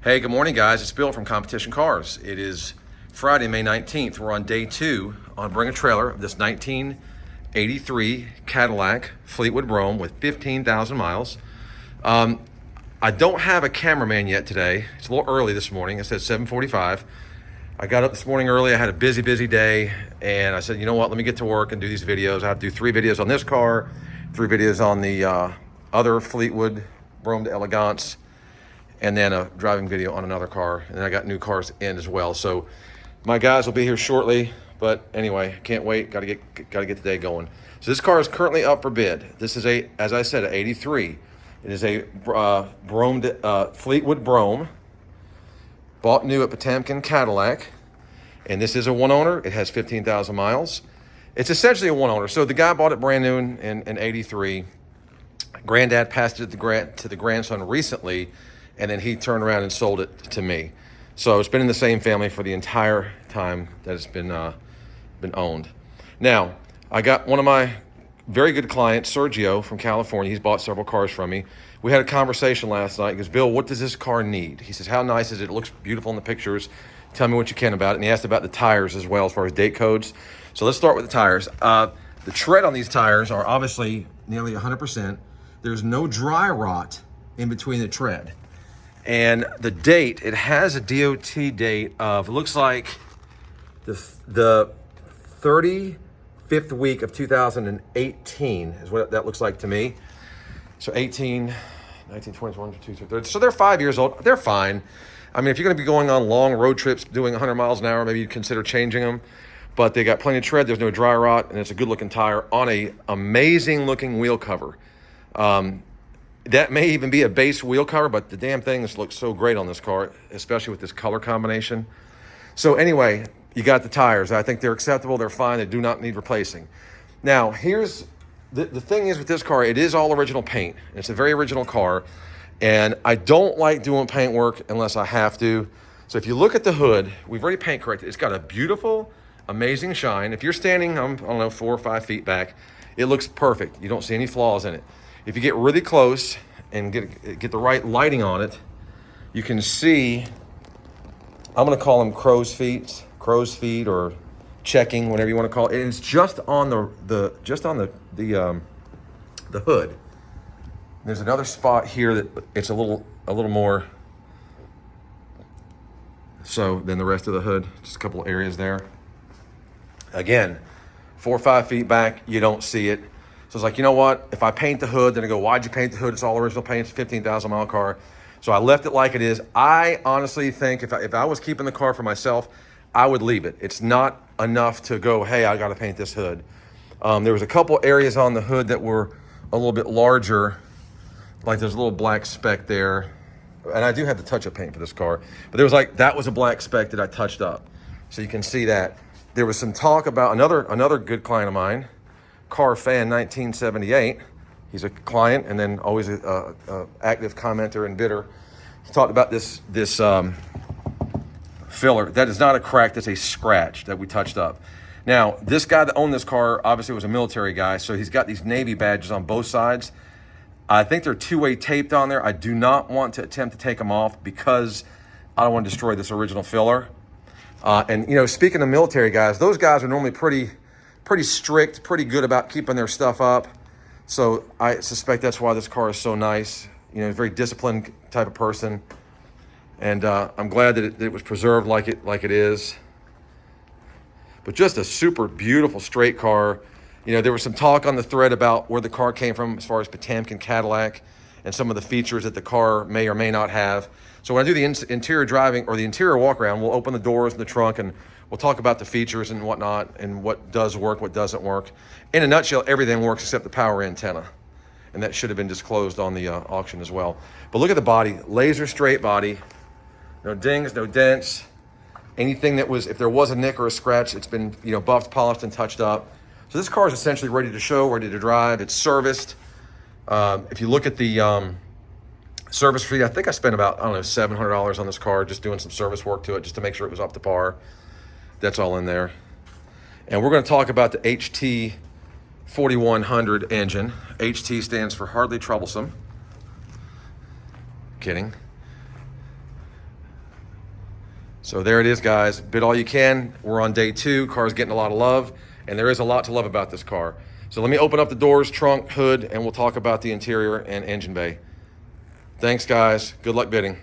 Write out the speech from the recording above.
Hey, good morning, guys. It's Bill from Competition Cars. It is Friday, May 19th. We're on day 2 on Bring a Trailer of this 1983 Cadillac Fleetwood Brougham with 15,000 miles. I don't have a cameraman yet today. It's a little early this morning. It says 7:45. I got up this morning early. I had a busy day, and I said, you know what? Let me get to work and do these videos. I have to do 3 videos on this car, 3 videos on the other Fleetwood Brougham d'Elegance, and then a driving video on another car. And then I got new cars in as well. So my guys will be here shortly. But anyway, can't wait. Got to get the day going. So this car is currently up for bid. This is as I said, an 83. It is a Fleetwood Brougham, bought new at Potamkin Cadillac. And this is a one owner. It has 15,000 miles. It's essentially a one owner. So the guy bought it brand new in 83. Granddad passed it to the grandson recently, and then he turned around and sold it to me. So it's been in the same family for the entire time that it's been owned. Now, I got one of my very good clients, Sergio from California. He's bought several cars from me. We had a conversation last night. He goes, Bill, what does this car need? He says, how nice is it? It looks beautiful in the pictures. Tell me what you can about it. And he asked about the tires as well as far as date codes. So let's start with the tires. The tread on these tires are obviously nearly 100%. There's no dry rot in between the tread. And the date, it has a DOT date of, it looks like the 35th week of 2018 is what that looks like to me. So 18, 19, 20, 21, 22, 23. So they're 5 years old. They're fine. I mean, if you're going to be going on long road trips doing 100 miles an hour, maybe you'd consider changing them. But they got plenty of tread. There's no dry rot, and it's a good-looking tire on a amazing-looking wheel cover. That may even be a base wheel cover, but the damn thing looks so great on this car, especially with this color combination. So anyway, you got the tires. I think they're acceptable. They're fine. They do not need replacing. Now, here's the thing is with this car, it is all original paint. It's a very original car, and I don't like doing paint work unless I have to. So if you look at the hood, we've already paint corrected. It's got a beautiful, amazing shine. If you're standing, I don't know, 4 or 5 feet back, it looks perfect. You don't see any flaws in it. If you get really close and get the right lighting on it, you can see, I'm gonna call them crow's feet or checking, whatever you want to call it. And it's just on the hood. There's another spot here that it's a little more so than the rest of the hood. Just a couple areas there. Again, 4 or 5 feet back, you don't see it. So it's like, you know what? If I paint the hood, then I go, why'd you paint the hood? It's all original paint. It's a 15,000 mile car. So I left it like it is. I honestly think if I was keeping the car for myself, I would leave it. It's not enough to go, hey, I got to paint this hood. There was a couple areas on the hood that were a little bit larger, like there's a little black speck there. And I do have the touch-up paint for this car. But there was that was a black speck that I touched up. So you can see that. There was some talk about another good client of mine, Car Fan 1978. He's a client and then always a active commenter and bidder. He talked about this filler. That is not a crack, that's a scratch that we touched up. Now, this guy that owned this car obviously was a military guy, so he's got these Navy badges on both sides. I think they're 2-way taped on there. I do not want to attempt to take them off because I don't want to destroy this original filler. And, you know, speaking of military guys, those guys are normally pretty strict, pretty good about keeping their stuff up. So I suspect that's why this car is so nice. You know, very disciplined type of person. And I'm glad that it was preserved like it is. But just a super beautiful straight car. You know, there was some talk on the thread about where the car came from as far as Potamkin Cadillac and some of the features that the car may or may not have. So when I do the interior driving or the interior walk around, we'll open the doors and the trunk and we'll talk about the features and whatnot and what does work, what doesn't work. In a nutshell, everything works except the power antenna. And that should have been disclosed on the auction as well. But look at the body, laser straight body. No dings, no dents. Anything that was, if there was a nick or a scratch, it's been, you know, buffed, polished, and touched up. So this car is essentially ready to show, ready to drive. It's serviced. If you look at the service fee, I think I spent about, I don't know, $700 on this car, just doing some service work to it, just to make sure it was up to par. That's all in there. And we're going to talk about the HT 4100 engine. HT stands for hardly troublesome. Kidding. So there it is, guys. Bid all you can. We're on day 2. Car's getting a lot of love, and there is a lot to love about this car. So let me open up the doors, trunk, hood, and we'll talk about the interior and engine bay. Thanks, guys. Good luck bidding.